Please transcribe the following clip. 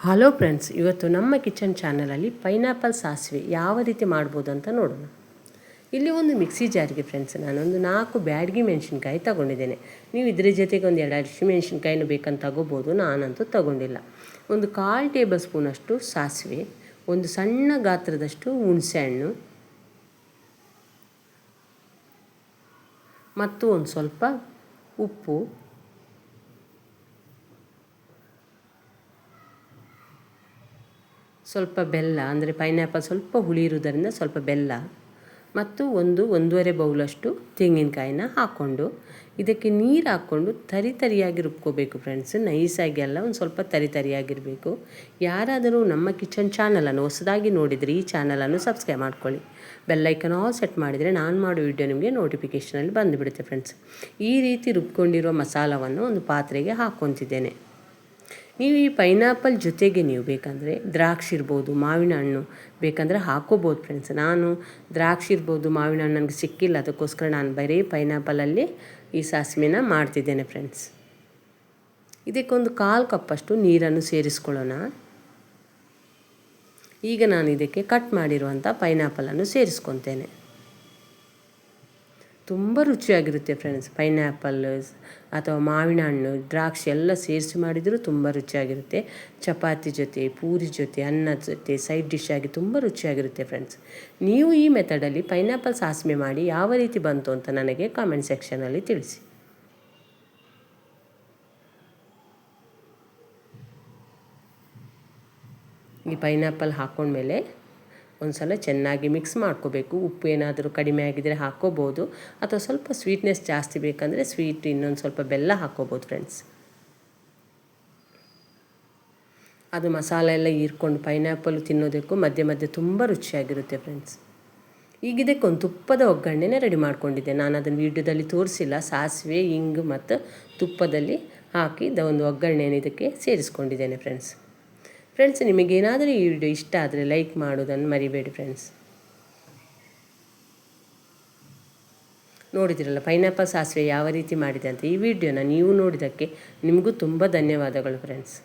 Hello friends, ಇವತ್ತು ನಮ್ಮ kitchen ಚಾನಲಲ್ಲಿ ಪೈನಾಪಲ್ ಸಾಸಿವೆ ಯಾವ ರೀತಿ ಮಾಡ್ಬೋದು ಅಂತ ನೋಡೋಣ. ಇಲ್ಲಿ ಒಂದು ಮಿಕ್ಸಿ ಜಾರಿಗೆ ಫ್ರೆಂಡ್ಸ್ ನಾನೊಂದು 4 ಬ್ಯಾಡಗಿ ಮೆಣಸಿನ್ಕಾಯಿ ತಗೊಂಡಿದ್ದೇನೆ. ನೀವು ಇದ್ರ ಜೊತೆಗೆ ಒಂದು 2 ಹಸಿಮೆಣಸಿನ್ಕಾಯಿನೂ ಬೇಕಂತ ತಗೋಬೋದು, ನಾನಂತೂ ತಗೊಂಡಿಲ್ಲ. ಒಂದು 1/4 ಟೇಬಲ್ ಸ್ಪೂನಷ್ಟು ಸಾಸಿವೆ, ಒಂದು ಸಣ್ಣ ಗಾತ್ರದಷ್ಟು ಹುಣಸೆಹಣ್ಣು ಮತ್ತು ಒಂದು ಸ್ವಲ್ಪ ಉಪ್ಪು, ಸ್ವಲ್ಪ ಬೆಲ್ಲ, ಅಂದರೆ ಪೈನಾಪಲ್ ಸ್ವಲ್ಪ ಹುಳಿ ಇರೋದರಿಂದ ಸ್ವಲ್ಪ ಬೆಲ್ಲ ಮತ್ತು 1-1.5 ಬೌಲಷ್ಟು ತೆಂಗಿನಕಾಯಿನ ಹಾಕ್ಕೊಂಡು ಇದಕ್ಕೆ ನೀರು ಹಾಕ್ಕೊಂಡು ತರಿಯಾಗಿ ರುಬ್ಕೋಬೇಕು ಫ್ರೆಂಡ್ಸ್. ನೈಸಾಗಿ ಅಲ್ಲ, ಒಂದು ಸ್ವಲ್ಪ ತರಿಯಾಗಿರಬೇಕು. ಯಾರಾದರೂ ನಮ್ಮ ಕಿಚನ್ ಚಾನಲನ್ನು ಹೊಸದಾಗಿ ನೋಡಿದರೆ ಈ ಚಾನಲನ್ನು ಸಬ್ಸ್ಕ್ರೈಬ್ ಮಾಡ್ಕೊಳ್ಳಿ. ಬೆಲ್ಲೈಕನ್ ಆಲ್ ಸೆಟ್ ಮಾಡಿದರೆ ನಾನು ಮಾಡೋ ವಿಡಿಯೋ ನಿಮಗೆ ನೋಟಿಫಿಕೇಷನಲ್ಲಿ ಬಂದುಬಿಡುತ್ತೆ ಫ್ರೆಂಡ್ಸ್. ಈ ರೀತಿ ರುಬ್ಕೊಂಡಿರೋ ಮಸಾಲವನ್ನು ಒಂದು ಪಾತ್ರೆಗೆ ಹಾಕ್ಕೊತಿದ್ದೇನೆ. ನೀವು ಈ ಪೈನಾಪಲ್ ಜೊತೆಗೆ ನೀವು ಬೇಕಂದರೆ ದ್ರಾಕ್ಷಿ ಇರ್ಬೋದು, ಮಾವಿನ ಹಣ್ಣು ಬೇಕಂದರೆ ಹಾಕ್ಕೋಬೋದು ಫ್ರೆಂಡ್ಸ್. ನಾನು ದ್ರಾಕ್ಷಿ ಇರ್ಬೋದು, ಮಾವಿನ ಹಣ್ಣು ನನಗೆ ಸಿಕ್ಕಿಲ್ಲ, ಅದಕ್ಕೋಸ್ಕರ ನಾನು ಬರೀ ಪೈನಾಪಲಲ್ಲಿ ಈ ಸಾಸಿವೆನ ಮಾಡ್ತಿದ್ದೇನೆ ಫ್ರೆಂಡ್ಸ್. ಇದಕ್ಕೊಂದು 1/4 ಕಪ್ಪಷ್ಟು ನೀರನ್ನು ಸೇರಿಸ್ಕೊಳ್ಳೋಣ. ಈಗ ನಾನು ಇದಕ್ಕೆ ಕಟ್ ಮಾಡಿರುವಂಥ ಪೈನಾಪಲನ್ನು ಸೇರಿಸ್ಕೊತೇನೆ. ತುಂಬ ರುಚಿಯಾಗಿರುತ್ತೆ ಫ್ರೆಂಡ್ಸ್. ಪೈನಾಪಲ್ ಅಥವಾ ಮಾವಿನ ಹಣ್ಣು, ದ್ರಾಕ್ಷಿ ಎಲ್ಲ ಸೇರಿಸಿ ಮಾಡಿದರೂ ತುಂಬ ರುಚಿಯಾಗಿರುತ್ತೆ. ಚಪಾತಿ ಜೊತೆ, ಪೂರಿ ಜೊತೆ, ಅನ್ನದ ಜೊತೆ ಸೈಡ್ ಡಿಶ್ ಆಗಿ ತುಂಬ ರುಚಿಯಾಗಿರುತ್ತೆ ಫ್ರೆಂಡ್ಸ್. ನೀವು ಈ ಮೆಥಡಲ್ಲಿ ಪೈನಾಪಲ್ ಸಾಸಿವೆ ಮಾಡಿ ಯಾವ ರೀತಿ ಬಂತು ಅಂತ ನನಗೆ ಕಾಮೆಂಟ್ ಸೆಕ್ಷನಲ್ಲಿ ತಿಳಿಸಿ. ಈ ಪೈನಾಪಲ್ ಹಾಕ್ಕೊಂಡ್ಮೇಲೆ ಒಂದು ಸಲ ಚೆನ್ನಾಗಿ ಮಿಕ್ಸ್ ಮಾಡ್ಕೋಬೇಕು. ಉಪ್ಪು ಏನಾದರೂ ಕಡಿಮೆ ಆಗಿದ್ದರೆ ಹಾಕ್ಕೋಬೋದು, ಅಥವಾ ಸ್ವಲ್ಪ ಸ್ವೀಟ್ನೆಸ್ ಜಾಸ್ತಿ ಬೇಕಂದರೆ ಸ್ವೀಟ್ ಇನ್ನೊಂದು ಸ್ವಲ್ಪ ಬೆಲ್ಲ ಹಾಕ್ಕೋಬೋದು ಫ್ರೆಂಡ್ಸ್. ಅದು ಮಸಾಲೆ ಎಲ್ಲ ಹೀರ್ಕೊಂಡು ಪೈನಾಪಲ್ ತಿನ್ನೋದಕ್ಕೂ ಮಧ್ಯೆ ಮಧ್ಯೆ ತುಂಬ ರುಚಿಯಾಗಿರುತ್ತೆ ಫ್ರೆಂಡ್ಸ್. ಈಗ ಇದಕ್ಕೊಂದು ತುಪ್ಪದ ಒಗ್ಗರಣೆನೇ ರೆಡಿ ಮಾಡ್ಕೊಂಡಿದ್ದೆ. ನಾನು ಅದನ್ನು ವೀಡಿಯೋದಲ್ಲಿ ತೋರಿಸಿಲ್ಲ. ಸಾಸಿವೆ, ಇಂಗು ಮತ್ತು ತುಪ್ಪದಲ್ಲಿ ಹಾಕಿ ಒಂದು ಒಗ್ಗರಣೆಯನ್ನು ಇದಕ್ಕೆ ಸೇರಿಸ್ಕೊಂಡಿದ್ದೇನೆ ಫ್ರೆಂಡ್ಸ್. ನಿಮಗೇನಾದರೂ ಈ ವಿಡಿಯೋ ಇಷ್ಟ ಆದರೆ ಲೈಕ್ ಮಾಡೋದನ್ನು ಮರಿಬೇಡಿ ಫ್ರೆಂಡ್ಸ್. ನೋಡಿದಿರಲ್ಲ ಪೈನಾಪಲ್ ಸಾಸಿವೆ ಯಾವ ರೀತಿ ಮಾಡಿದೆ ಅಂತ. ಈ ವಿಡಿಯೋನ ನೀವು ನೋಡಿದ್ದಕ್ಕೆ ನಿಮಗೂ ತುಂಬ ಧನ್ಯವಾದಗಳು ಫ್ರೆಂಡ್ಸ್.